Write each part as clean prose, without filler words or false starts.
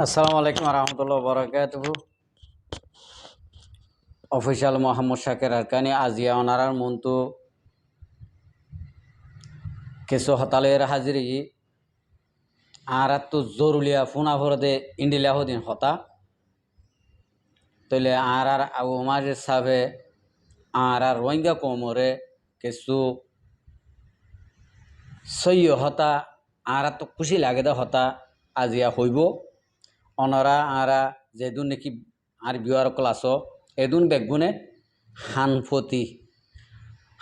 আসসালামু আলাইকুম রহমতুল্লাহ বরকাতুহু। অফিসিয়াল মোহাম্মদ শাকের আরকানি আজিয়া ওনারার মন্তু কিছু হতালের হাজিরি আর তো জরুলিয়া ফোনা ভরদে ইন্ডিলা হদিন হতা তৈলে আর আবু মাজির সাহেবে আর রোহিঙ্গা কোমরে কিছু সই হতা আর তো খুশি লাগে দে হতা আজিয়া হইব অনরা আরা যেদুন নাকি আর বিয়ার ক্লাস এদুন বেগুনে হানফতি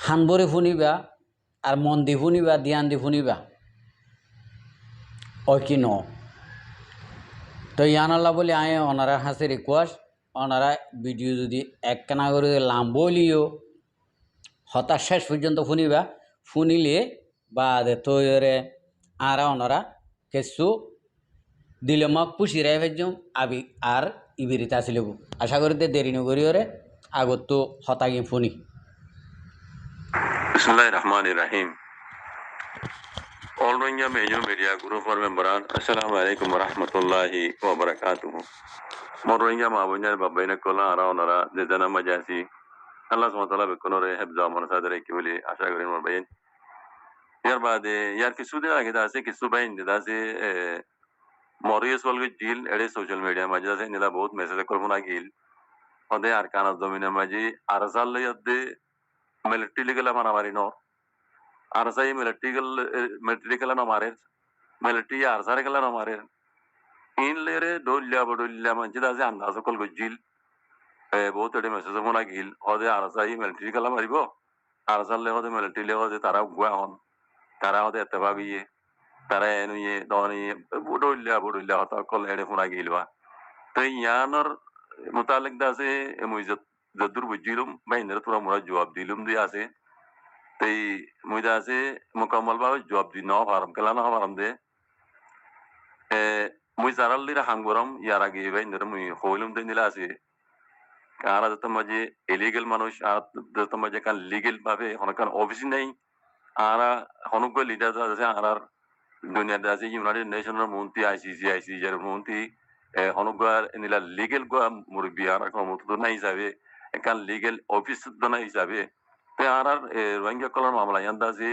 হানবরে শুনিবা আর মন দি শুনিবা ধ্যান দি শুনিবা ওই কি ন তো ইয়ানাল্লা বলে আয় ওনারা হাসে রিকোয়েস্ট ওনারা ভিডিও যদি একখানা করে লাম্বলিও হতাশ শেষ পর্যন্ত শুনিবা শুনিলে বা তৈরে আর ওনারা কিছু দিলে মক পুষি রে ভেজম আবি আর ইবিরিতে আসিল আশা করি দেরি নগরি ওরে আগত তো হতাগি শুনি বিসমিল্লাহির রহমানির রহিম। অল রোহিঙ্গা মেজর মিডিয়া গ্রুপর মেম্বারান আসসালামু আলাইকুম ওয়া রাহমাতুল্লাহি ওয়া বারাকাতুহু। মর রোহিঙ্গা মাবুনার বাবাইনা কোলা আরা ওনারা যে জানা মাজাসি আল্লাহ সুবহানাহু ওয়া তাআলা বেকনরে হেফজা মনসাদরে কি বলি আশা করি মর বাইন ইয়ার বাদে ইয়ার কিছু দিন আগে আছে কিছু বাইন দাসে মরিয়স ওয়ালগে জিল এডে সোশ্যাল মিডিয়া মাজাসে নিলা বহুত মেসেজ করবনা গিল ওদে আর কানা জমিনের মাঝে আরসাল লয়দে মিলিটারি লিগেলা মারামারি ন আরসাই মিলিটারি গেলা মারের মিলিটারি আরসারে গেলা মারের ইন লেরে ডলিয়া মানছি দাসে আন্দাজ কল গজিল বহুত এডে মেসেজ মনা গিল ওদে আরসাই মিলিটারি গেলা মারিব আরসাল লে ওদে মিলিটারি লে ওদে তারা গুয়া হন তারা ওদে এতভাগ ইয়ে তারা এনুয়ে দনিয়ে বডলিয়া হতা কল এডে ফোনা গিলবা তো ইয়ানর মোতালেক দাসে মুই যদুর বুঝিলুম বাইনের তোরা মোরা জবাব দিলুম দিয়ে আছে তাই মুই দাসে মোকাম্মল ভাবে জবাব দি ন পারম কেলা ন পারম দে মুই জারাল্লিরা হাঙ্গরম ইয়ার আগে বাইনের মুই হইলুম দে নিলা আছে কারা যত মাঝে ইলিগেল মানুষ আর যত মাঝে কান লিগেল ভাবে হনকান অফিস নেই আর হনুক লিডার আছে আর দুনিয়াতে আছে ইউনাইটেড নেশনের মন্ত্রী আইসিসি এর মন্ত্রী হনুক নিলা লিগেল মুরব্বী আর মতো না হিসাবে একান লিগেল অফিস না হিসাবে আর রোহিঙ্গা কলার মামলা ইয়ান্দা আছে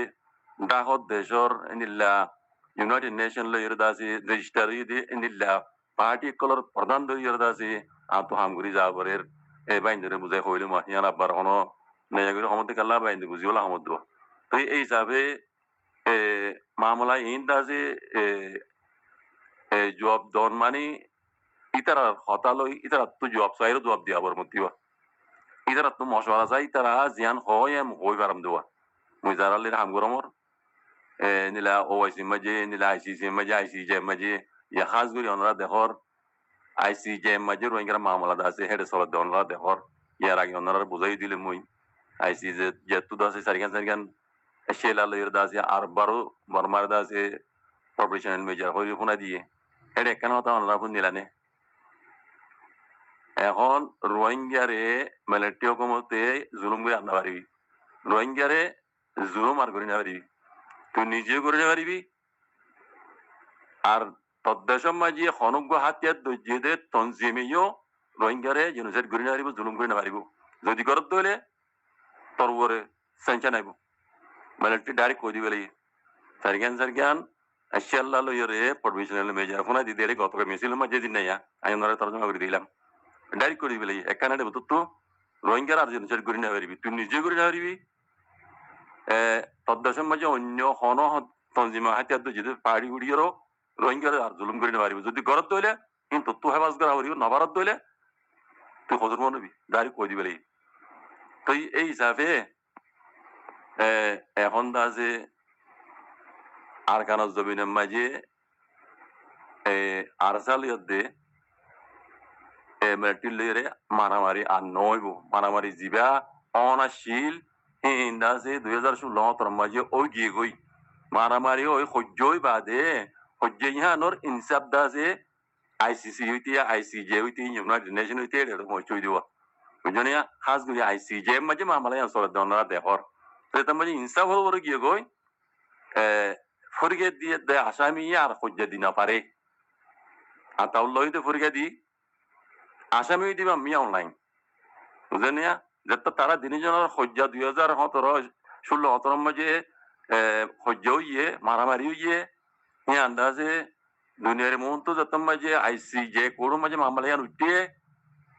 ডাহত দেশর নিলা ইউনাইটেড নেশন লো ইরদা আছে রেজিস্টার ইদি নিলা পার্টি কলার প্রধান দই ইরদা আছে আতো হামগুরি যাবরের বাইন্দরে বুঝাই হইলে মাহিয়ান আব্বার হনো নেয়াগুরি হমতে কাল্লা বাইন্দে বুঝিওলা হমদ তো এই হিসাবে মামলা ইন্দা যে জবাব দন মানে ইতারা হতালই ইতারা তো জবাব চাইরো জবাব দিয়া বর মতিবা ইতারা তো মশওয়ারা চাই ইতারা জিয়ান হয় এম হই বারাম দেওয়া মুই জারালির হামগরমর নিলা ওআইসি মাঝে নিলা আইসিসি মাঝে আইসিজে মাঝে ইয়া খাস করি ওনারা দেখর আইসিজে মাঝে রোহিঙ্গার মামলা আছে হেডে সলত ওনারা দেখর ইয়ার আগে ওনারা বুঝাই দিলে মুই আইসিজে যেহেতু আছে সারিগান শেলা লইর দাসে আর বারো বর্মার দাসে প্রফেশনাল মেজর হইলে ফোনা দিয়ে এটা কেন ওনারা ফোন নিলানে এখন রোহিঙ্গারে মিলিটারি হুকুমতে জুলুম করে আনতে পারবি রোহিঙ্গারে জুলুম আর করে না পারবি তুই নিজেও করে না পারবি আর তদ্দেশম মাঝে হনুজ্ঞ হাতিয়ার দৈর্যদের তঞ্জিমেও রোহিঙ্গারে জেনোসাইড করে না পারিব জুলুম করে না পারিব যদি করত হইলে তোর উপরে স্যাংশন আইব মিলিটারি ডাইরেক্ট কই দিবে লাগে সারিগান আশাল্লাহ লইরে প্রফেশনাল মেজর ফোনা দিদি এর গতকাল মিছিল মাঝে দিন নাইয়া আমি ওনারা তর্জমা করে দিলাম ডাইরেক্ট করে দিবে লাগে একখানে দেব তো রোহিঙ্গার আর জেনোসাইড করে না পারিবি তুই নিজে করে না পারিবি তদ্দেশের মাঝে অন্য হন তঞ্জিমা হাতিয়ার যদি পাহাড়ি উড়িয়েরও রোহিঙ্গার আর জুলুম করে না পারিবি যদি গরত দইলে কিন্তু তুই হেফাজ করা পারিব নভারত দইলে তুই হজর মনবি ডাইরেক্ট কই দিবে লাগে তো এই হিসাবে এখন দা যে আর কানা জমিনের মাঝে আরসাল ইয়দে মিলিটারি মারামারি আর নইব মারামারি জিবা অনাশীল ইন্দাসে 2016 মাঝে ওই গিয়ে গই মারামারি ওই সহ্যই বাদে সহ্য ইহানোর ইনসাফ দাসে আইসিসি হইতে আইসিজে হইতে ইউনাইটেড নেশন হইতে এরকম হইচই দিব বুঝলিয়া খাস করে আইসিজে মাঝে মামলা চলে দেওয়া দেখর সেটা মাঝে ইনসাফ হল গিয়ে গই ফরিগে দিয়ে আসামি আর সহ্য দিনা পারে আতাউল্লাহিতে ফুরগে দি আসামি দিবা মিয়া অনলাইন বুঝলেন না যেটা তারা দিনজনের হজ্জা 2017 মাঝে হজ্জা হইয়ে মারামারি হইয়ে এই আন্দাজে দুনিয়ার মন তো যত মাঝে আইসি যে কোড়ো মাঝে মামলা ইয়ান উঠে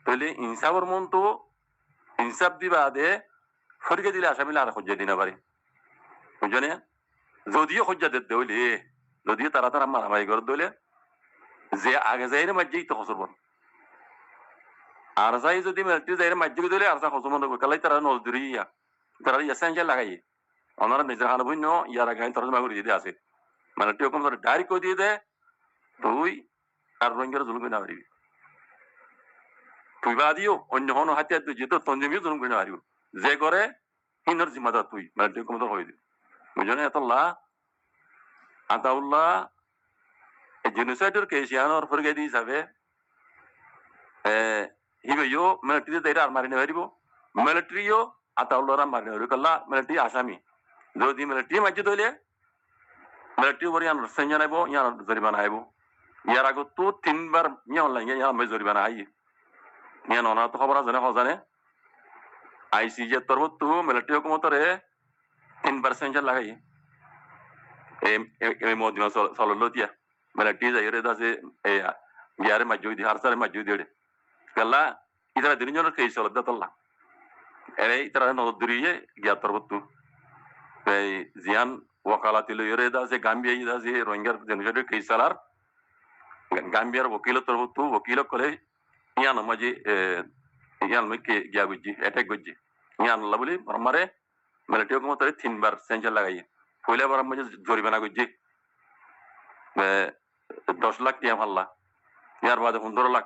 তাহলে ইনসাফের মন তো ইনসাফ দিবা দে ফরিকে দিলে আসামিলে আর হজ্জা দিনা পারি বুঝলেন যদিও হজ্জা দিতে হইলে যদিও তারা তারা মারামারি করে দিলে যে আগে যাই মাঝেই তো হসর বন আর যাই যদি মেলটি যাই মাঝে দিলে আর যা হসর বন্ধ করে কালাই তারা নজদুরি ইয়া তারা ইয়াসেন লাগাই ওনারা নিজের হাল বইন ইয়ার আগে তারা মাগুরি যদি আছে মানে টিও কম ধরে ডাইরেক্ট করে দিয়ে দেয় তুই আর রোহিঙ্গার জুলুম না পারিবি তুই বাদিও অন্য হন হাতে তুই যেত তঞ্জমিও জুলুম করে না পারিব যে করে হিন্দর জিম্মাদার তুই মানে টিও কম ধর হয়ে দিবি বুঝলেন এতল্লাহ আতাউল্লাহ জেনোসাইডের কেসিয়ানোর ফরগে দি হিসাবে হিবেও মিলিটারি দেয় আর মারি না পারিব মিলিটারিও আতাউল্লাহরা মারি না পারিব কাল্লা মিলিটারি আসামি যদি মিলিটারি মাঝে ধরলে মিলিটারি বলে ইয়ান সেন জানাইব ইয়ান জরিমানা আইব ইয়ার আগত তো 3বার ইয়া অনলাইন ইয়া আমি জরিমানা আই ইয়ান অনা তো খবর জানে হজানে আইসিজে তরফ তো মিলিটারি হুকুমতরে 3বার সেনশন লাগাই এই মদিনা সললো দিয়া মিলিটারি যাইরে দাসে এই ইয়ারে মাঝে দি হারসারে মাঝে দি কাল্লা ইতারা দিনজনের কেস চলদ দাতল্লা এরে ইতারা নদুরিয়ে গিয়া তরফ তো এই জিয়ান ওয়াকালাতি লইরে দাসে গাম্বিয়া দাসে রোহিঙ্গার জেনোসাইডের কেস চালার গাম্বিয়ার ওকিল তরফ তো ওকিল করে ইয়ান মাঝে ইয়ান মকে গিয়া বুঝি অ্যাটাক বুঝি ইয়ান আল্লাহ বলি মারে মিলিটারি হুকুমতরে 3বার সেনশন লাগাই পয়লা বার মাঝে জরিমানা বুঝি 10 লাখ টিয়া মাল্লা ইয়ার বাদে 15 লাখ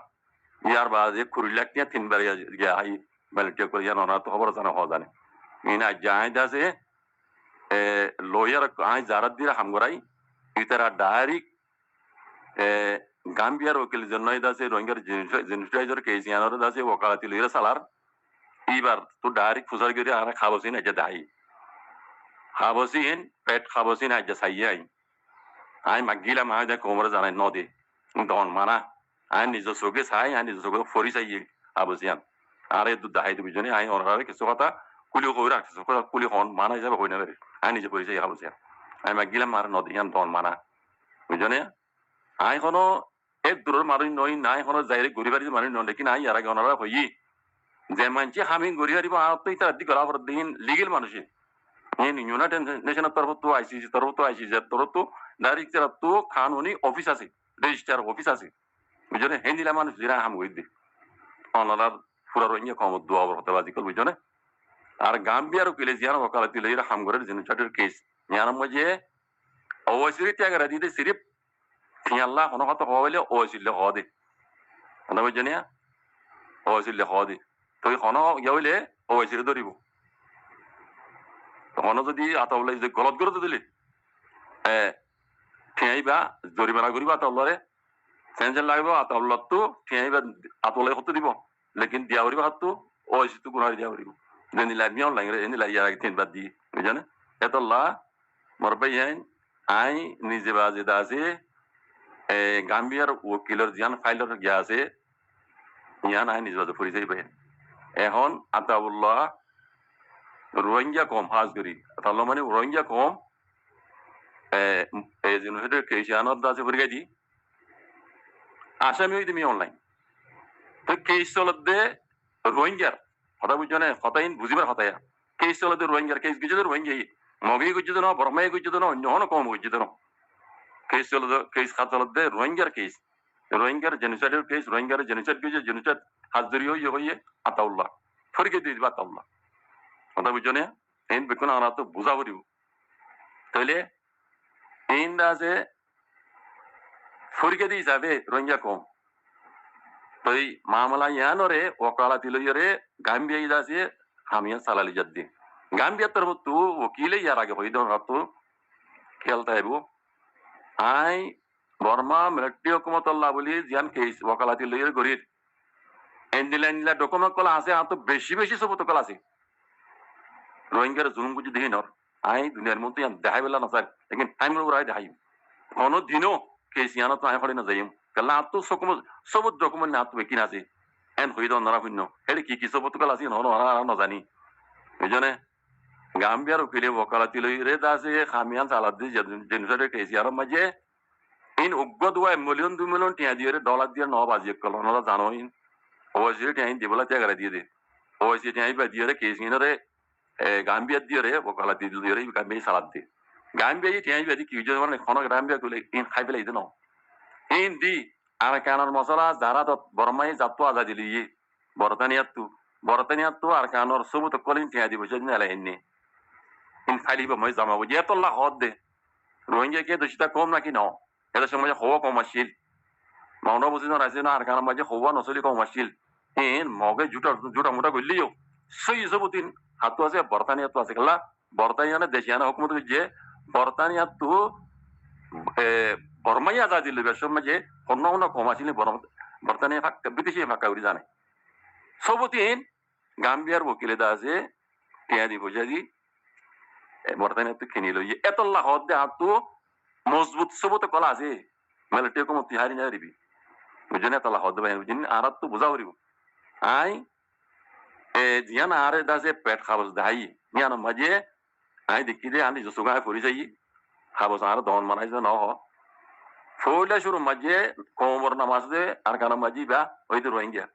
ইয়ার বাদে 20 লাখ টিয়া 3বার গিয়া আই মিলিটারি করে ইয়ান অনা তো খবর জানা হওয়া জানে ইনা যাই দাসে লয়ার আই জারাত দিরা হামগরাই ইতারা ডাইরেক্ট গাম্বিয়ার ওকিল জন্য দাসে রোহিঙ্গার জেনোসাইডের কেস ইয়ানোর দাসে ওকালাতি লইরা সালার এইবার তো ডাইরেক্ট ফুসার গিয়ে আর খাবসিন আজ দাই খাবসিন পেট খাবসিন আজ সাইয়াই আই মাগিলা মা দে কোমরে জানাই নদে দন মানা আই নিজ চোখে চাই আই নিজ চোখে ফরি চাই খাবসিয়ান আরে দু দাহাই দিবি জনে আই অনারে কিছু কথা কুলি কই রাখছিস কুলি হন মানা হিসাবে হই না রে আই নিজে পরি চাই খাবসিয়ান আই মাগিলা মার নদী ইয়ান দন মানা বুঝনে আই কোনো এক দূরের মানুষ নই নাই কোনো যাইরে ঘুরি বাড়ির মানুষ নয় লেকিন আই আর আগে অনারা হই যে মানছি হামি ঘুরি বাড়িব আর তো ইতার দিক গলা পর দিন লিগেল মানুষে ইউনাইটেড নেশনের তরফ তো আইসিসি তরফ তো আইসিসি তরফ তো ডাইরেক্ট তো কানুনি অফিস আছে রেজিস্ট্রার অফিস আছে বুঝলে হেন্দিলা মানুষ যেরা হাম হই দে অনারার পুরা রইয়া কম দোয়া হতে বাজি কল বুঝনে আর গাম্বিয়ার কিলে জিয়ান ওকালাতি লইরা হাম করে জেনোসাইডের কেস ইয়ার মধ্যে অবশ্যই ত্যাগরা দিতে সিরিফ আল্লাহ কোনো কথা হইলে ওইছিলে হদে কথা বুঝছেন ওইছিলে হদে তুই হন ইয়ে ওইছিলে ধরিব হন যদি আতাউল্লাহ যদি গলত করে দিলি ঠিয়াইবা জরিমানা করিবা আতাউল্লাহরে সেনশন লাগবে আতাউল্লাহ তো ঠিয়াইবা আতাউল্লাহ হতে দিব লেকিন দিয়া করিবা হাতটো ওইসি তো গুণারি দিয়া করিব যেন লাইমি অনলাইন রে এনে লাইয়া আগে 3বার দিয়ে বুঝছেন এতল্লাহ মোর ভাই আই নিজে বাজে দাসে গাম্বিয়ার ওকিলের জিয়ান ফাইলের গিয়া আছে ইয়ান আই নিজবাদ ফুরি যাইবে এখন আতাউল্লাহ রোহিঙ্গা কম হাজ করি তাহলে মানে রোহিঙ্গা কম এই জেনোসাইডের কেস ইয়ানোর দাসে ফুরি গাই দি আসামি হইতে মি অনলাইন তো কেস চলত দে রোহিঙ্গার কথা বুঝছো না কথাইন বুঝিবার কথায়া কেস চলত দে রোহিঙ্গার কেস গুজে রোহিঙ্গা মগি গুজে না বর্মাই গুজে না অন্য হন কম গুজে না কেস চলত কেস খাত চলত দে রোহিঙ্গার কেস রোহিঙ্গার জেনোসাইডের কেস রোহিঙ্গার জেনোসাইড গুজে জেনোসাইড হাজরি হইয়ে আতাউল্লাহ ফরিকে দিয়ে দিবা আতাউল্লাহ কথা বুঝছো না এই বেকুন আনা তো বুঝা করিব তাইলে এই আছে ফরিকে দিয়ে যাবে রোহিঙ্গা কম তো এই মামলা ইয়ানরে ওকালাতি লইরে গাম্বিয়া দাসে হামিয়া সালালি জাদ্দি গাম্বিয়া তরফ তো ওকিলে ইয়ার আগে হইদ তো খেলতে আইব আই বর্মা মিলিটারি হুকুমতুল্লাহ বলি জিয়ান কেস ওকালাতি লইরে গরির এন্ডিলা ডকুমেন্ট কলা আছে আর তো বেশি বেশি সবুত কলা আছে রোহিঙ্গার জুলুম বুঝি দেখি নর আই দুনিয়ার মধ্যে দেখাই বেলা না স্যার লেকিন টাইম উড়াই দেখাই কোনো দিনও কেস ইয়ানো তো আই হড়ি না যাইম kala atu sobut document na atu bekin আছে en হইদ নরা শূন্য হেডে কি sobut কাল আছে ন জানি বুঝনে গাম্বিয়ার উকিলে ওকালাতি লই রে দাসে খামিয়ান সালাদি জেনুসারে কেসি আর মাঝে ইন উগ্র দুয়া মিলিয়ন 2 মিলিয়ন টিয়া দিয়ে ডলার দিয়ে ন বাজি কল নরা জানো ইন ওসি টিয়া দিবলা ত্যাগ দিয়ে দে ওসি টিয়া বা দিয়ে কেসি রে গাম্বিয়ার দিয়ে রে ওকালাতি দিয়ে রে গাম্বিয়া সালাদ দিয়ে গাম্বিয়া টিয়া বা কি যে মানে খন গাম্বিয়া কইলে ইন খাইবেলাই দিন ইন দি আর কানার মশলা যারা তো বরমাই জাতু আজাদি লিয়ে বরতানিয়াতু আর কানর সবুত কলিন টিয়া দিব সেদিন এলাই এনে ইন খাইলিবা মই জামাবো যে এতল্লা হদ দে রোহিঙ্গা কে দোষিতা কম নাকি ন এটা সময় হওয়া কম আসছিল মাউন্ট বুঝি না রাইছে না আর কানার মাঝে হওয়া নচলি কম আসছিল ইন মগে জুটা মোটা করলিও সই সবুতিন হাতু আছে বরতানিয়াতু আছে গেলা বরতানিয়ানে দেশিয়ানা হুকুমত যে বরতানিয়াতু বর্মাই আজাদি লইবে সময় যে অন্য কম আসিল বরতানিয়া ফাঁকা বিদেশি ফাঁকা উড়ি জানে সবুতিন গাম্বিয়ার বকিলে দা আছে টিয়া দিব যাদি বর্তানিয়াতু কিনি লই এতল্লা হদ দে হাতু মজবুত সবুত কলা আছে মেলে টেকো মতি হারি না দিবি বুঝনে এতল্লা হদ বাই বুঝিন আর তো বুঝা হরিব আই জিয়ান আরে দাসে পেট খাবস দাই নিয়ান মাঝে আই দেখি দে আনি জসুগা করি যাই খাবস আর দন মানাই ন হ ফৌলা শুরু মাঝে কোমর নামাজ দে আর কানা মাঝি বা ওই তো রোহিঙ্গা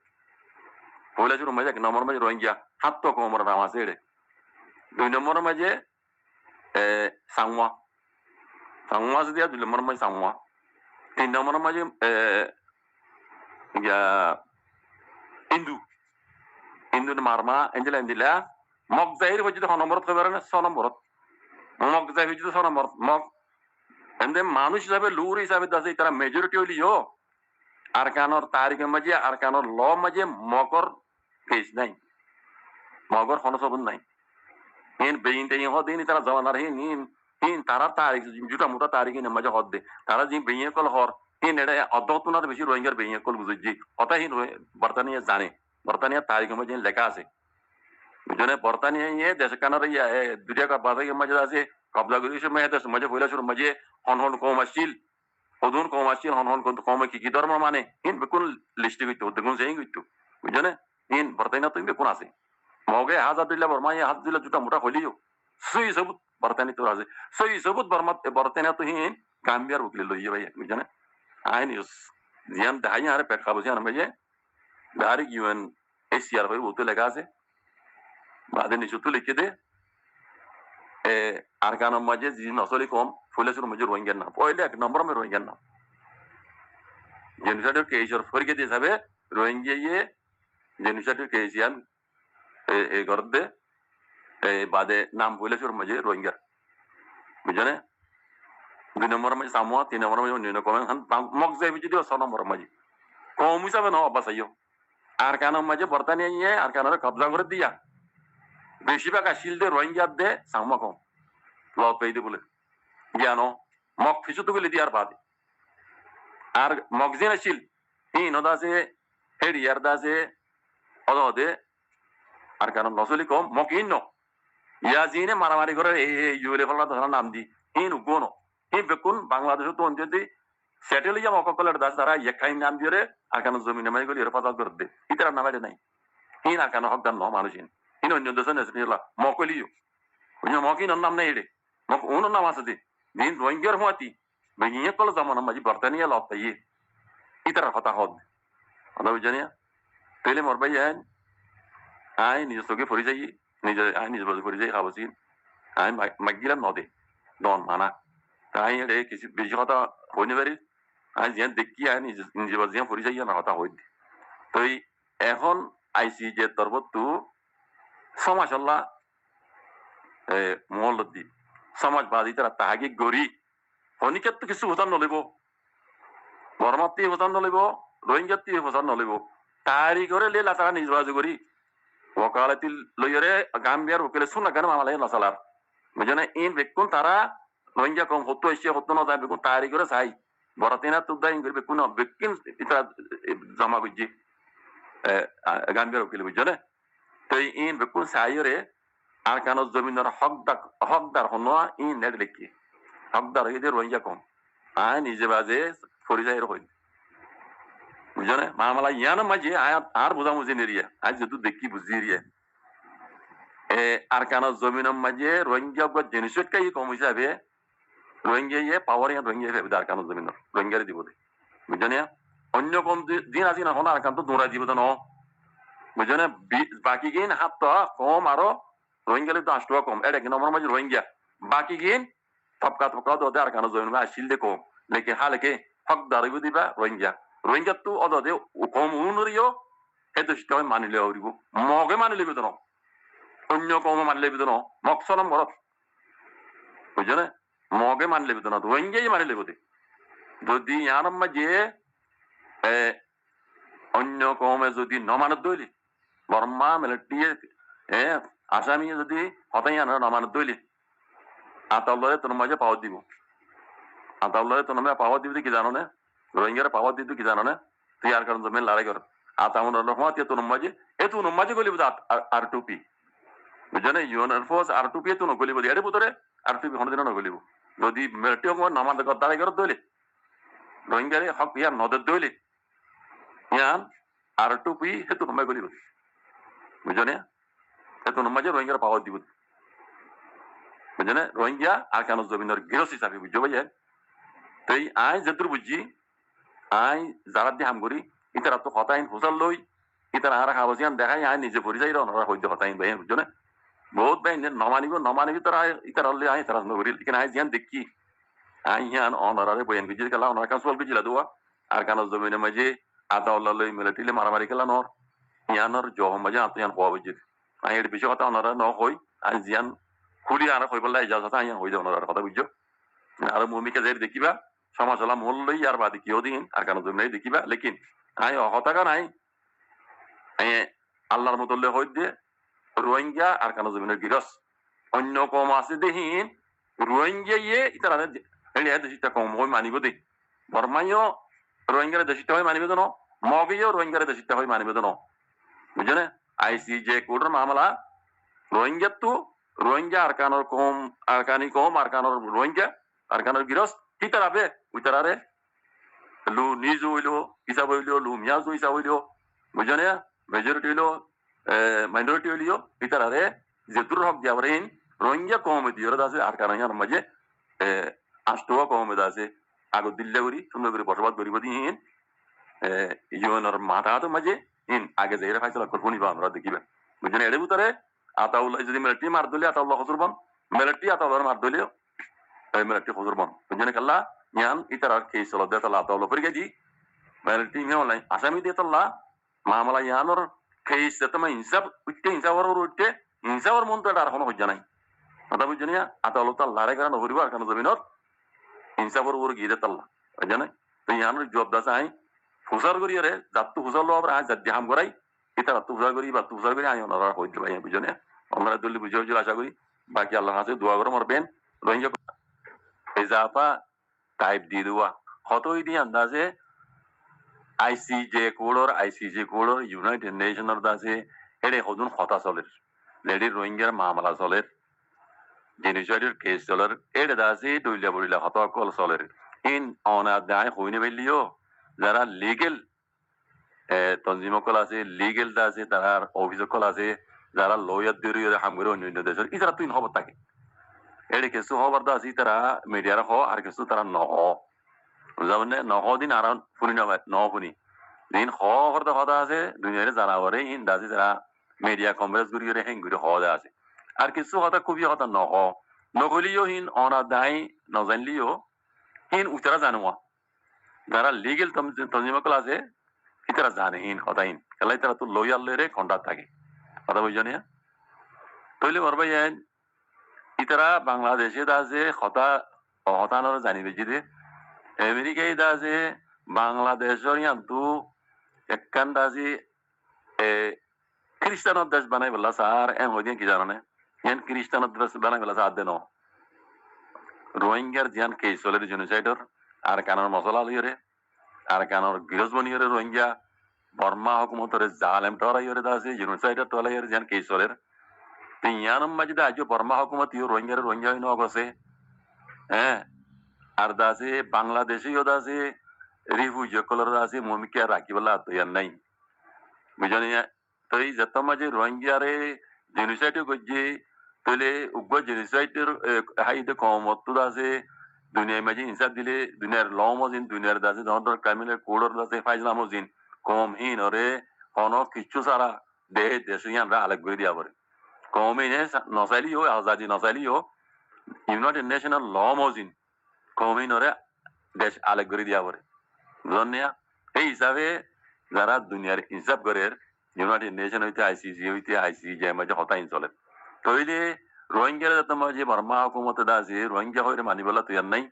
ফৌলা শুরু মাঝে এক নম্বর মাঝে রোহিঙ্গা হাত তো কোমর নামাজ এড়ে 2 নম্বর মাঝে সাংওয়া dia 2 নম্বর মাঝে সাংওয়া 3 নম্বর মাঝে ইন্দু মারমা এঞ্জেলা এঞ্জেলা মগ জাহির হচ্ছে 6 নম্বরত কইবার না 6 নম্বরত মগ জাহির হচ্ছে 6 নম্বর মগ এন্ডে মানুষ হিসাবে লুর হিসাবে দাসে তারা মেজরিটি হইলিও আর কানর তারিখের মাঝে আর কানর ল মাঝে মগর কেস নাই মগর খনসবন নাই ইন বেইনতে ইন হদিন তারা জমানার হিন তারা তারিখ জুটা মোটা তারিখ ইন মাঝে হদ দে তারা জি বেইয়ে কল হর হিন এটা অদ্যতনার বেশি রোহিঙ্গার বেইয়ে কল বুঝি অতা হিন বর্তানিয়া জানে বর্তানিয়া তারিখের মাঝে লেখা আছে বুঝনে বর্তানিয়া ইয়ে দেশ কানার ইয়া দুটা কা বাজারের মাঝে আছে কবজা করি সময় দেশ মাঝে পয়লা শুরু মাঝে হন কম আসছিল অদুন কম আসছিল হন কম কি ধর্ম মানে হিন বেকুন লিস্টে গইতো দেখুন সেই গইতো বুঝনে হিন বর্তানিয়া তো বেকুন আছে মগে হাজার দিলে বর্মা হাত দিলে জুটা মোটা হলিও সই সবুত বর্তানি তো আছে সই সবুত বর্তানিয়া তো হিন গাম্বিয়ার উকিলে লইয়ে ভাই বুঝনে আইন জিয়ান দাই আরে পেট খাবো জিয়ান ভাই দারি ইউএন এসিআর ভাই ওতে লেখা আছে বাদে নিচু তো লিখে দে আর কানার মাঝে জি নসলি কম ফুলেশ্বর মাঝে রোহিঙ্গার নাম পয়লে 1 নম্বর মে রোহিঙ্গার নাম জেনুসাইডের কেসর ফরিকে দিয়ে যাবে রোহিঙ্গা ইয়ে জেনুসাইডের কেসিয়ান এই গর্দে বাদে নাম ফুলেশ্বর মাঝে রোহিঙ্গার বুঝনে 2 নম্বর মাঝে সামোয়া 3 নম্বর মাঝে নিন কম মগ যাই যদি 6 নম্বর মাঝে কম হিসাবে ন বাসাইও আর কানার মাঝে বর্তানিয়া ইয়ে আর কানারে কবজা করে দিয়া বেশিরভাগ আসিল দে রোহিঙ্গা দে সামা কম ল পেয়ে দে বলে জ্ঞানো মগ ফিসু তো গেলে দিয়ার বাদে আর মগজিন আসিল হিন দাসে হেড ইয়ার দাসে অদে আর কারণ নসলি কম মগ ইন ন ইয়া জিনে মারামারি করে ইউলে ফলা ধরা নাম দি হিন উগোনো হিন বেকুন বাংলাদেশ তো অঞ্চল সেটেল ইয়া মককলের দাস তারা ইয়েখাই নাম দিয়ে আর কারণ জমি নামাই গলি হেফাজত করে দে ইতারা নামাই নাই হিন আর কারণ হকদার ন মানুষিন হিন অন্য দেশে নেসিলা মকলিও বুঝলি মকিন নাম নাই এডে মক ওন নাম আছে দে দিন রোহিঙ্গার হুয়াতি বেগিয়ে কল জামানা মাঝি বর্তানিয়া লতা ইয়ে ইতারা কথা হদ কথা বুঝানিয়া পেলে মর ভাই আই নিজ চোখে ফরি যাই নিজ বাজু ফরি যাই খাবসি আই মাগিলাম নদে দন মানা তাই এডে কিছু বেশি কথা হইনি পারি আই যেন দেখি আই নিজ বাজু যেন ফরি যাই না কথা হই তো এখন আইসি যে তরবতু সমাজল্লাহ মহল্লদি সমাজবাদী তারা তাহাগি গড়ি হনিকাত তো কিছু হোসান নলিব বর্মাত্তি হোসান নলিব রোহিঙ্গাত্তি হোসান নলিব তারি করে লেলা তারা নিজ বাজু করি ওকালতি লইরে গাম্বিয়ার উকিলে শুন না কেন মামালাই নসালার বুঝনে ইন বেকুন তারা রোহিঙ্গা কম হতো এসে হতো না যায় বেকুন তারি করে চাই বরাতিনা তুদা ইন করে বেকুন বেকিন এটা জমা করছি গাম্বিয়ার উকিলে বুঝনে তো ইন বেকুন চাইরে আর কেন জমিনের হকদার হনোয়া ইন নেট লিখি হকদার হয়ে রোহিঙ্গা কম আয় নিজে বাজে ফরি যাই হইল বুঝনে মামলা ইয়ানো মাঝে আর বোঝামুঝি নেরিয়া আজ যেহেতু দেখি বুঝি রিয়া আর কেন জমিনের মাঝে রোহিঙ্গা জিনিসটাই কম হিসাবে রোহিঙ্গা ইয়ে পাওয়ার ইয়ান রোহিঙ্গা হিসাবে আর কেন জমিন রোহিঙ্গারে দিব দে বুঝনে অন্য কোন দিন আজি না হন আর কেন তো দৌড়াই দিব তো ন বুঝনে বাকি গিন হাত তো কম আরো রোহিঙ্গা তো 8 টাকা কম এটা কিন্তু আমার মাঝে রোহিঙ্গা বাকি গিন থপকা তো আর কেন জমিন আসিল দে কম লেকিন হালকে হক দাঁড়িয়ে দিবা রোহিঙ্গা রোহিঙ্গা তো অদে কম উনুরিও সেইটো সিস্টেমে মানিলে হরিব মগে মানিলে বেতন অন্য কম মানিলে বেতন মকসলম ঘরত বুঝলে মগে মানিলে বেতন রোহিঙ্গাই মানিলে বোধে যদি ইয়ার মাঝে অন্য কমে যদি নমানত দইলি বর্মা মিলিটারি আসামি যদি হতাই আনা নমানত দইলি আতাউল্লাহ তোর মাঝে পাওয়ার দিব আতাউল্লাহ তোর মাঝে পাওয়ার দিব কি জানো না রোহিঙ্গার পাওয়ার দিত কি জানো না তুই আর কারণ জমিন লড়াই কর আতাউন রহমত তোর মাঝে এত মাঝে গলি বুঝা আর টুপি বুঝলে ইউএন ফোর্স আর টুপি তো নগলিব এর ভিতরে আর টুপি হন দিন নগলিব যদি মিলিটারি নমাজ দাঁড়াই কর দইলে রোহিঙ্গারে হক ইয়ার নদর দইলে ইয়ান আর টুপি হেতু নমাই গলিব বুঝলে হেতু নমাজে রোহিঙ্গার পাওয়ার দিব বুঝলে রোহিঙ্গা আর কেন জমিনের গৃহস্থ হিসাবে বুঝছো ভাই তাই আই যেদুর বুঝছি আই যারা দিয়ে হাম করি ইতারা তো হতাইন হুসাল লই ইতারা আর হাবসিয়ান দেখাই আই নিজে পরি যাই ওনারা হইতে হতাইন ভাই বুঝছো না বহুত ভাই নমানিব তারা ইতারা হলে আই তারা নগরি কিন্তু আই জিয়ান দেখি আই ইয়ান অনারে বয়ান গুজি গেলা ওনার কাছে বল গুজিলা দুয়া আর কেন জমিনের মাঝে আতাউল্লাহ লই মিলিটারি মারামারি গেলা নর ইয়ানোর জব মাঝে আতিয়ান হওয়া বুঝি আই এর বিষয় কথা ওনারা ন হই আই জিয়ান খুলি আর হই বললে ইজাজত আই হই দে ওনার কথা বুঝছো আর মুমিকে যাই দেখিবা সমাজলা মূল লই আর বাদি কিও দিন আর কেন জমিনে দেখিবা লেকিন আই হতাকা নাই আল্লাহর মতলে হই দে রোহিঙ্গা আর কেন জমিনের গিরস অন্য কম আছে দেহিন রোহিঙ্গা ইয়ে ইতারা দেশিটা কম হই মানিব দে বর্মাইও রোহিঙ্গার দেশিটা হই মানিবে ন মগেও রোহিঙ্গার দেশিটা হই মানিবে ন বুঝলে আইসিজে কোডের মামলা রোহিঙ্গা তো রোহিঙ্গা আর কানোর কম আর কানি কম আর কানোর রোহিঙ্গা আর কানোর গিরস কি তারাবে ওই তারারে লু নিজ হইলো হিসাব হইলো লু মিয়াজ হিসাব হইলো বুঝলে মেজরিটি হইলো মাইনরিটি হইলিও এই তারারে যেতুর হক দিয়াবরেন রোহিঙ্গা কম দিওর আছে আর কারণ মাঝে 8 টাকা কম আছে আগো দিল্লা করি সুন্দর করে বসবাস করিব দিন ইউএনর মাথা তো মাঝে ইন আগে যাইরা ফাইসলা করবো নিবা আমরা দেখিবা বুঝলেন এর ভিতরে আতাউল্লাহ যদি মিলিটারি মার দিলে আতাউল্লাহ হজুরবন মিলিটারি আতাউল্লাহ মার দিলে মিলিটারি হজুরবন বুঝলেন কাল্লা ইয়ান ইতার কেস চলো দেতাল্লাহ আতাউল্লাহ পরি গেছি মিলিটারি মেওলাই আসামি দেতাল্লাহ মামলা ইয়ানোর কেস তেমন হিসাবর উঠতে হিসাবর মন তো আর কোনো হজ্জা নাই কথা বুঝছেন আতাউল্লাহ তাল্লাহ রে কারণ হরিব আর কেন জমিনত হিসাবর ওর গিয়ে দেতাল্লাহ বুঝছেন তো ইয়ানোর জব দাস আই হুসার করি রে যাত্তু হুসার লো আবার আজ যাত্তি হাম করাই এটা রাত্তু হুসার করি বা হুসার করি আই ওনারা হইতে ভাই বুঝছেন আমরা দলি বুঝে বুঝে আশা করি বাকি আল্লাহ কাছে দোয়া করে মরবেন রোহিঙ্গা ইজাফা টাইপ দিয়ে দেওয়া হতই দিয়ে আন্দাজে আইসিজে কোডর ইউনাইটেড নেশনের দাসে এড়ে হদুন হতা চলের লেডির রোহিঙ্গার মামলা চলের জেনোসাইডের কেস চলের এড়ে দাসে দইলা বইলা হতকল চলের ইন অনা দায় হইনে বেলিও যারা লিগেল তঞ্জিমকল আছে লিগেল আছে তারা অভিযোগকল আছে যারা লয়ার দিয়ে হামগরে অন্য দেশের ইতারা তুই হবার থাকে এড়ে কিছু হবার দাসি তারা মিডিয়ার হ আর কিছু তারা নহ যেমন নহ দিন আর শুনি ন শুনি দিন হরতে হদা আছে দুনিয়ার জানাবরে ইন দাসি যারা মিডিয়া কভারেজ করি হেং করে হদা আছে আর কিছু হতা খুবই হতা নহ নকলিও হিন অনা দায় নজানলিও হিন উতারা জানোয়া যারা লিগেল তঞ্জিমকল আছে ইতারা জানে হিন হতা হিন খেলা ইতারা তো লয়ার লয়ে কন্ট্রাক্ট থাকে কথা বুঝছেন তৈলে মরবাই ইতারা বাংলাদেশে আছে হতানোর জানিবে যে আমেরিকায় আছে বাংলাদেশের ইয়ান্তু একখান দাসি খ্রিস্টানের দেশ বানাই বললা স্যার এম হইদিন কি জানো না ইয়ান খ্রিস্টানের দেশ বানাই বললা স্যার দেন রোহিঙ্গার জিয়ান কেস চলে জেনোসাইডর আর কানোর মশলা লইরে আর কানোর গৃহস্বনীয়রে রোহিঙ্গা বর্মা হকুমতরে জালেম টরাইরে দাসি জেনোসাইডর টলাইরে জিয়ান কেস চলে ইয়ানম মাঝে আজ বর্মা হকুমত ইউ রোহিঙ্গা হইন গছে হ্যাঁ আর দাসে বাংলাদেশিও দাসে রিফিউজি কলর আছে মমিকে রাখিবেলা তো ইয়ার নাই বুঝনি তো এই যত মাঝে রোহিঙ্গারে জেনোসাইড করছে তাহলে উগ্র জেনোসাইডের হাইতে কমত আছে দুনিয়ার মাঝে ইনসাফ দিলে দুনিয়ার ল মজিন দুনিয়ার দাসে ধর ক্রাইমিনাল কোডর দাসে ফাইজলা মজিন কম হিন ওরে হন কিচ্ছু সারা দেহে দেশ আমরা আলেক করে দিয়া পরে কম হিনে নসাইলি হো আজাদি নসাইলি হো ইউনাইটেড নেশনাল ল মজিন কম হিন ওরে দেশ আলেক করে দিয়া পরে বুঝলেন এই হিসাবে যারা দুনিয়ার ইনসাফ করে ইউনাইটেড নেশন হইতে আইসিসি মাঝে হতাইন চলে তৈলে রোহিঙ্গার যাতে মাঝে বর্মা হুকুমতে দাসে রোহিঙ্গা হইরে মানিবেলা তুই নাই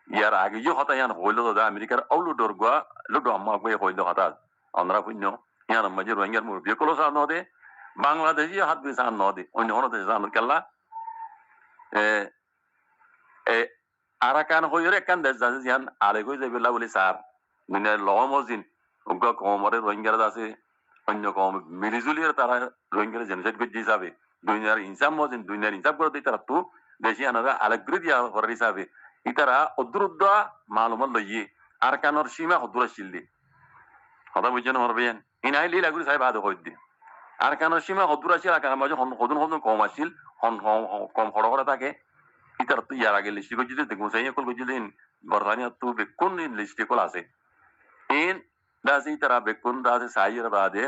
ইয়ার আগে যে হতাইন হইল দাদা আমেরিকার আউলু ডরগুয়া লুডো আম্মা হইল হঠাৎ আমরা শূন্য ইয়ার মাঝে রোহিঙ্গার মুরব্বী কলো সার নদে বাংলাদেশি হাত দিয়ে সার নদে অন্য কোনো দেশে সার কেল্লা আরাকান হইরে একখান দেশ আছে জিয়ান আরেক হয়ে যাবে বলি স্যার দুনিয়ার ল মজিন উগ্র কমরে রোহিঙ্গারা আছে অন্য কম মিলিজুলিয়ে তারা রোহিঙ্গারা জেনোসাইড করছে হিসাবে দুনিয়ার ইনসাফ মজিন দুনিয়ার ইনসাফ করে দিই তারা তো দেশি আনারা আলেক করে দিয়া করার হিসাবে ইতারা অদ্রুদ্ধ মালুমাত লইয়ে আরকানোর সীমা হদ্দুরা শিলদি কথা বুঝছেন মারবেন ইনাই লীলা করে সাহেব আদৌ কই দি আরকানোর সীমা হদ্দুরা ছিল আরকানোর মাঝে হদুন হদুন কম আসিল কম খড় করে থাকে ইতার তো ইয়ার আগে লিস্টি করছি দেখুন সেই কল করছি দিন বর্তমানে তো বেকুন লিস্টি কল আছে ইন দাসি তারা বেকুন দাসে সাইয়ের বাদে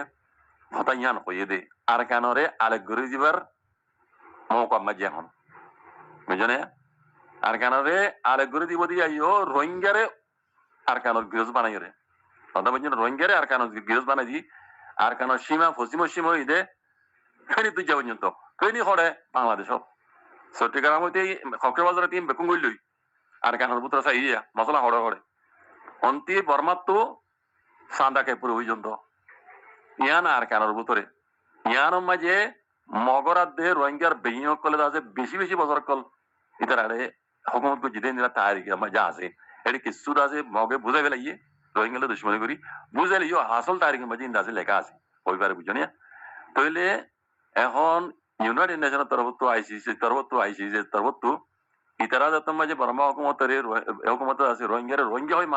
হতাইয়ান হয়ে দে আর কানরে আলেক ঘুরে দিবার মৌকা মাঝে এখন বুঝনে আর কানরে আলেক ঘুরে দিব দিয়ে আইও রোহিঙ্গারে আর কানর গৃহজ বানাই রে কথা বুঝছেন রোহিঙ্গারে আর কানর গৃহজ বানাই দি আর কানর সীমা পশ্চিম সীমা হইদে ফেনি তুই যাবেন তো ফেনি হরে বাংলাদেশ চট্টগ্রাম হইতে কক্সবাজার টিম বেকুন গইলই আর কানর পুত্র চাই মশলা হরে হরে অন্তি বর্মাত তো সান্দাকে পুরো পর্যন্ত ইয়ান আর কানর ভিতরে ইয়ান মাঝে মগরাত দে রোহিঙ্গার বেহিয়ক কলে আছে বেশি বেশি বছর কল ইতার আরে হুকুমত কো জিদে নিলা তারিখ যা আছে এটি কিছু আছে মগে বুঝাই ফেলাইয়ে রোহিঙ্গালে দুশ্মনী করি বুঝাইলে ইও আসল তারিখের মাঝে ইন্দাজে লেখা আছে ওইবারে বুঝনি তইলে এখন ইউনাইটেড নেশনের তরফ তো আইসিসি তরফ তো ইতারা যত মাঝে বর্মা হুকুমতের হুকুমত আছে রোহিঙ্গা হয়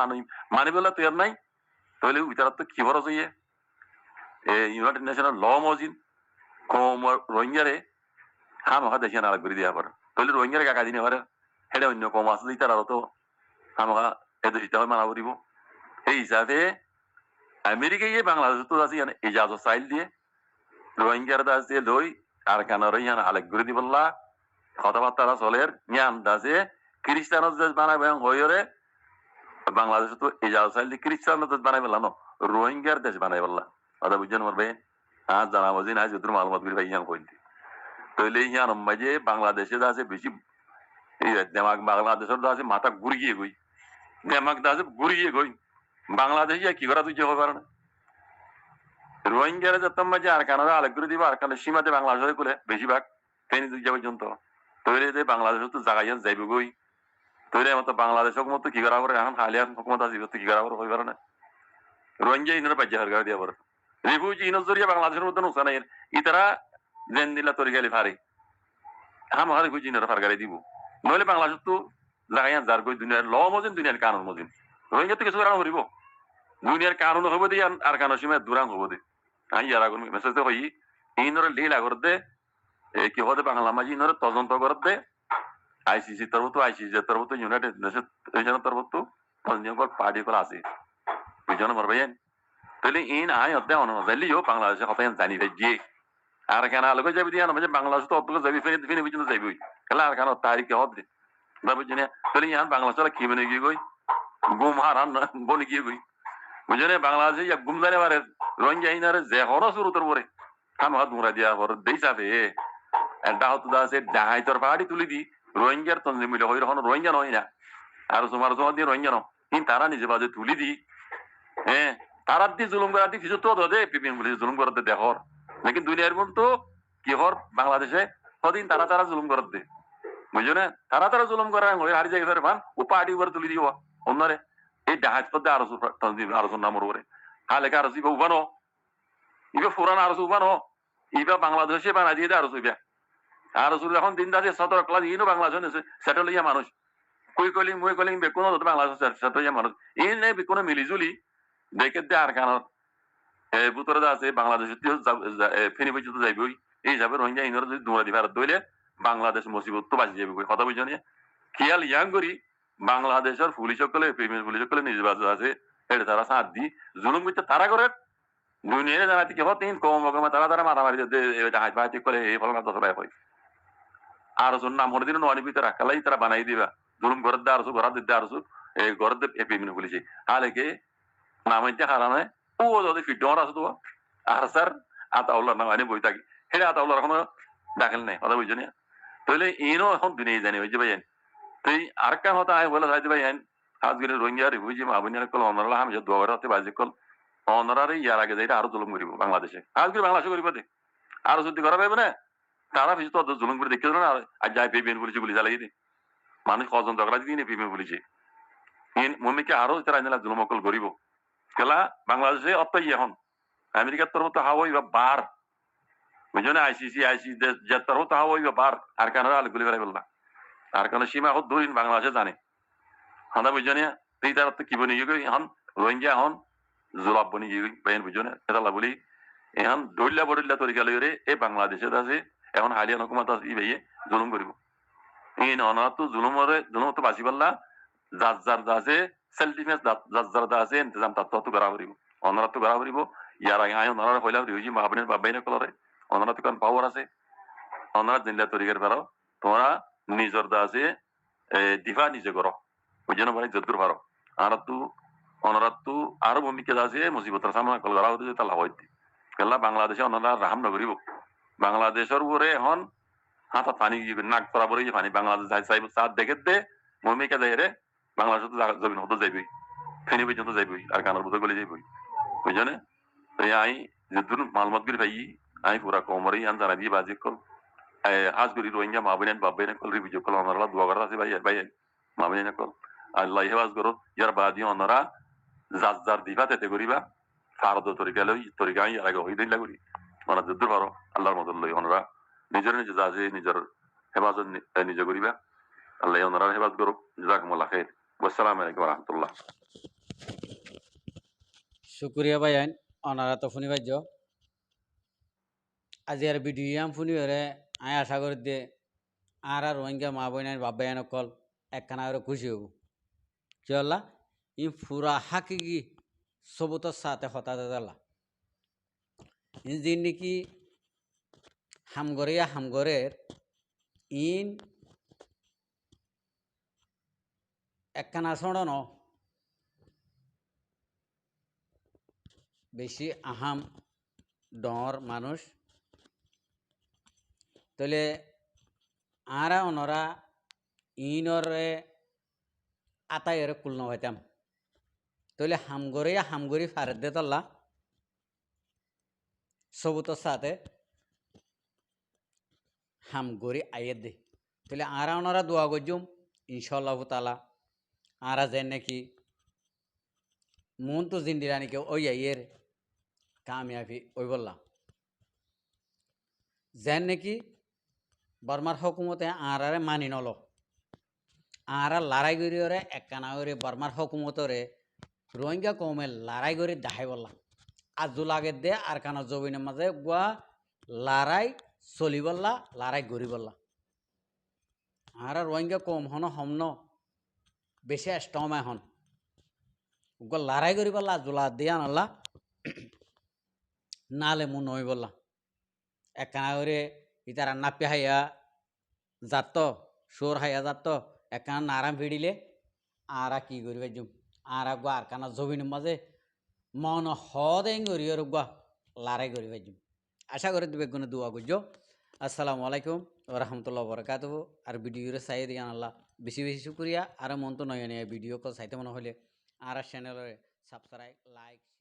মানিবেলা তো এর নাই তাহলে ইতারা তো কি খরচ হইয়ে ইউনাইটেড নেশনের ল মজিন কম রোহিঙ্গারে হামহা দেশে নালা করে দিয়া পারে তাহলে রোহিঙ্গারে কাকা দিনে পারে হেডে অন্য কম আসলে ইতারা তো হামহা এদের হিসাবে মানা করিব এই হিসাবে আমেরিকায় বাংলাদেশ তো আছে ইজাজত চাইল দিয়ে রোহিঙ্গার দাস দিয়ে লই আর কানার ইয়ান আলেক করে দিবল্লা কথাবার্তা চলের ইয়ান দাসে খ্রিস্টানের দেশ বানাবে হইরে বাংলাদেশ তো ইজাজত চাইল দিয়ে খ্রিস্টানের দেশ বানাই পেলাম রোহিঙ্গার দেশ বানাই পেলাম কথা বুঝছেন মারবে আজ জানা বুঝি না যত মালুমাত করি ভাই ইয়ান কইতে তাহলে ইয়ান মাঝে বাংলাদেশে আছে বেশি দেমাগ বাংলাদেশের আছে মাথা ঘুরিয়ে গই দেমাগ দাসে ঘুরিয়ে গই বাংলাদেশে কি করা তুই হবে না রোহিঙ্গারা যত মাঝে আর কানাডা আলেক করে দিবা আর কালে সীমাতে বাংলাদেশের করে বেশিরভাগ ফেনি দুই যাবে পর্যন্ত তৈরি যে বাংলাদেশ তো জায়গায় যাইবে গই তৈরি মতো বাংলাদেশ হুকুমত কি করা করে এখন হালিয়ান হুকুমত আছে কি করা করে হইবার না রোহিঙ্গা ইনর বাজ্যা হরগার দিয়া পারে রিফিউজি ইনর জরিয়া বাংলাদেশের মধ্যে নুকসান এর ইতারা জেন দিলা তরি গেলে ফারে হাম হারে রিফিউজি ইনর ফারগারে দিব নইলে বাংলাদেশ তো জায়গায় যার কই দুনিয়ার ল মজিন দুনিয়ার কানুন মজিন রোহিঙ্গা তো কিছু করা হরিব দুনিয়ার কানুন হবো দি আর কানুন সীমা দূরাং হবো দি আই আর আগুন মেসেজ হই ইনর লীলা করতে কি হতে বাংলা মাঝি ইনর তদন্ত করতে আইসিসি তরফ তো ইউনাইটেড নেশন তরফ তো পার্টি করা আছে বুঝছো মারবেন তাহলে ইন আই হতে অনুযায়ী বাংলাদেশে হতে জানি যে আর কেন আলোকে যাবি দিয়ে মানে বাংলাদেশ তো অত যাবি ফেনে ফেনে বুঝতে যাবি খেলা আর কেন তারিখে হবে বুঝছি না তাহলে ইয়ান বাংলাদেশ কি বনে গিয়ে গই গুম হারান বনে গিয়ে গই বুঝলে বাংলাদেশে গুম জানে পারে রোহিঙ্গা ইনারে যে হর শুরু তোর পরে খাম হাত মুরা দিয়া পর দেই চাপে একটা হতো আছে ডাহাই তোর পাহাড়ি তুলি দি রোহিঙ্গার তন্দ্রে মিলে হই রকম রোহিঙ্গা নয় না আর তোমার দিয়ে রোহিঙ্গা ন কিন্তু তারা নিজে বাজে তুলি দি হ্যাঁ তারা দি জুলুম করা দি কিছু তো দে পিপিএম পুলিশ জুলুম করতে দেখর লেকিন দুনিয়ার মতো কি হর বাংলাদেশে সদিন তারা জুলুম করতে দে বুঝছো না তারা জুলুম করা হয়ে হারি যাই ভান ও পার্টি উপরে তুলি দিব অন্যরে এই ডাহাজ পদে আরো নাম করে হালেকা আরো ইবা উবানো ইবা ফুরান আরো উবানো ইবা বাংলাদেশে বানা দিয়ে আরো ইবা আরো এখন দিন দাসে 17 ক্লাস ইনো বাংলাদেশ সেটেল ইয়া মানুষ কুই কলিং মুই কলিং বেকুনো তো বাংলাদেশের সাথে মানুষ এই নে বেকুনো মিলিজুলি দেখে দে আর কারণ ভিতরে আছে বাংলাদেশের ফেনি পর্যন্ত যাইবই এই হিসাবে রোহিঙ্গা ইনর যদি দৌড়া দিবার দইলে বাংলাদেশ মুসিবত তো বাঁচি যাবে কথা বুঝছো নি খেয়াল ইয়াং করি বাংলাদেশের পুলিশ সকলে প্রিমিয়ার পুলিশ সকলে নিজ বাজু আছে এটা তারা সাথ দি জুলুম করতে তারা করে দুনিয়ারে জানাতে কি হতেন কম রকম তারা তারা মারামারি হাত বাহাতি করে এই ফলনা দশ ভাই হয় আর জন নাম হরে দিন নয় ভিতরে রাখালাই তারা বানাই দিবা জুলুম ঘরের দে আরসু ঘর দিতে আরসু এই ঘরের দে প্রিমিয়ার পুলিশ হালেকে নামাইতে হারানো ও যদি ফিডর আছে তো আর স্যার আতাউল্লাহ নাম আনি বই থাকি সেটা আতাউল্লাহ এখনো দাখিল নাই কথা বুঝছো না তাহলে ইনো এখন দুনিয়া জানি বুঝতে পাইছেন তুই আর কাম হতা আয় বলে যাইতে পাইছেন আজকের রোহিঙ্গা রিফিউজি মাহবুনিয়ার কল অনারা আমি দোয়ার হাতে বাজি কল অনারারে ইয়ার আগে যাইটা আরো জুলুম করিব বাংলাদেশে আজকে বাংলাদেশে করিব দে আরো যদি করা পাইবে না তারা বেশি তো জুলুম করে দেখতে না আর যাই পেবিএন পুলিশে গুলি চালাই দিই মানুষ কজন ঝগড়া দিই না পেবিএন পুলিশে মমিকে আরো তারা জুলুম অকল করিব খেলা বাংলাদেশে অত এখন আমেরিকার তরফ তো হাওয়াই বা বার বুঝছো না আইসি যে তরফ তো হাওয়াই বা বার আর কেন গুলি বেড়াই বললাম আর কেন সীমা হত দূর বাংলাদেশে জানে হাঁদা বুঝছো না তুই তার তো কি বনি গই এখন রোহিঙ্গা এখন জোলাপ বনি গই বাইন বুঝছো না এটা বলি এখন দৌড়লা বড়িল্লা তরিকা লইরে এই বাংলাদেশে আছে এখন হালিয়ান হুকুমত আছে ই ভাইয়ে জুলুম করিব এই ননা তো জুলুম তো বাঁচি পারলা যার যার আছে সেলফ ডিফেন্স যার যার আছে ইন্তজাম তার তো করা করিব অনারা তো করা করিব ইয়ার আগে আয় ওনারা হইলা রিউজি মাহবিনের বাবাইনে কলরে ওনারা তো কারণ পাওয়ার আছে ওনারা জিল্লা তরিকার পারো তোমরা নিজর দা আছে দিফা নিজে করো বুঝছো না ভাই যদ্দুর পারো আর তো ওনারা তো আরো ভূমিকা আছে মুসিবতের সামনা কল করা হতে তা লাভ হইতে কেলা বাংলাদেশে ওনারা রাহাম নগরিব বাংলাদেশের উপরে এখন হাতা পানি নাক করা পরে পানি বাংলাদেশ চাইব চাঁদ দেখে দে ভূমিকা দেয় রে বাংলাদেশ তো জমিন হতে যাইবই ফেনি পর্যন্ত যাইবই আর কানার মতো গলে যাইবই বুঝছো না তো আই যদুর মালমত গিরি ভাই আই পুরা কোমরে আন জানা দিয়ে বাজি কল হাজ গরি রোহিঙ্গা মাবিনেন বাবিনেন কল রিভিউ কল ওনারা দোয়া করা আছে ভাই মাবিনেন কল আল্লাহ হেবাজ করো ইয়ার বাদি ওনারা যার দিবা তেতে করিবা ফারদ তরিকা লই তরিকা ইয়ার আগে হই দিন লাগরি ওনারা যদুর পারো আল্লাহর মত লই ওনারা নিজের নিজে যা আছে নিজের হেফাজত নিজে করিবা আল্লাহ ওনারা হেফাজত করুক জাজাকুমুল্লাহ খাইর আসসালামু আলাইকুম ওয়া রাহমাতুল্লাহ শুক্রিয়া ভাই আইন অনারা তো শুনি পাইছ আজি আর ভিডিও শুনি হরে আয় আশা করি দে আর রোহিঙ্গা মা বই নাই বাবা আইন কল একখানা করে খুশি হব চল্লা ই ফুরা হাকিকি সবুতর সাথে হতাতে দিলা ই যে নাকি হামগরের ইন একখানা সড়ন বেশি আহাম ডর মানুষ তাহলে আরা ওনরা ইনরে আতায়ের কুল হইতাম তাহলে হামগরি ফারেদ দে তল্লা সবুতর সাথে হামগরি আয়ের দে তাহলে আরা ওনারা দোয়া করজুম ইনশাল্লাহ তালা আরা যেন নাকি মন তো জিন্দিরানিকে ওই আইয়ের কামিয়াবি ওই বললা যেন নাকি বর্মার হকুমতে আরারে মানি নল আরা লড়াই করি ওরে একখানা করে বর্মার হকুমতরে রোহিঙ্গা কমে লড়াই করে দেখাই বললা আজু লাগে দে আর কানা জবিনের মাঝে গুয়া লড়াই চলি বললা লড়াই গড়ি বললা আর রোহিঙ্গা কম হন হমন বেশি স্টম এখন গো লড়াই করি বললা জোলা দিয়া নল্লা নালে মু নই বললা একখানা করে ইতারা নাপি হাইয়া যাত সোর হাইয়া যাত একখানা নারাম ভিড়িলে আরা কি করিবে জুম আরা গো আর কানা জবিনের মাঝে মন হদেং করি আর গা লড়াই করিবে জুম আশা করে দিবে গুনে দোয়া করছো আসসালামু আলাইকুম রহমতুল্লাহ বরকাত আর ভিডিওরে চাই দিয়ান আল্লাহ বেশি বেশি শুক্রিয়া আর মন তো নয় ভিডিও কল চাইতে মনে হলে আর চ্যানেলের সাবস্ক্রাইব লাইক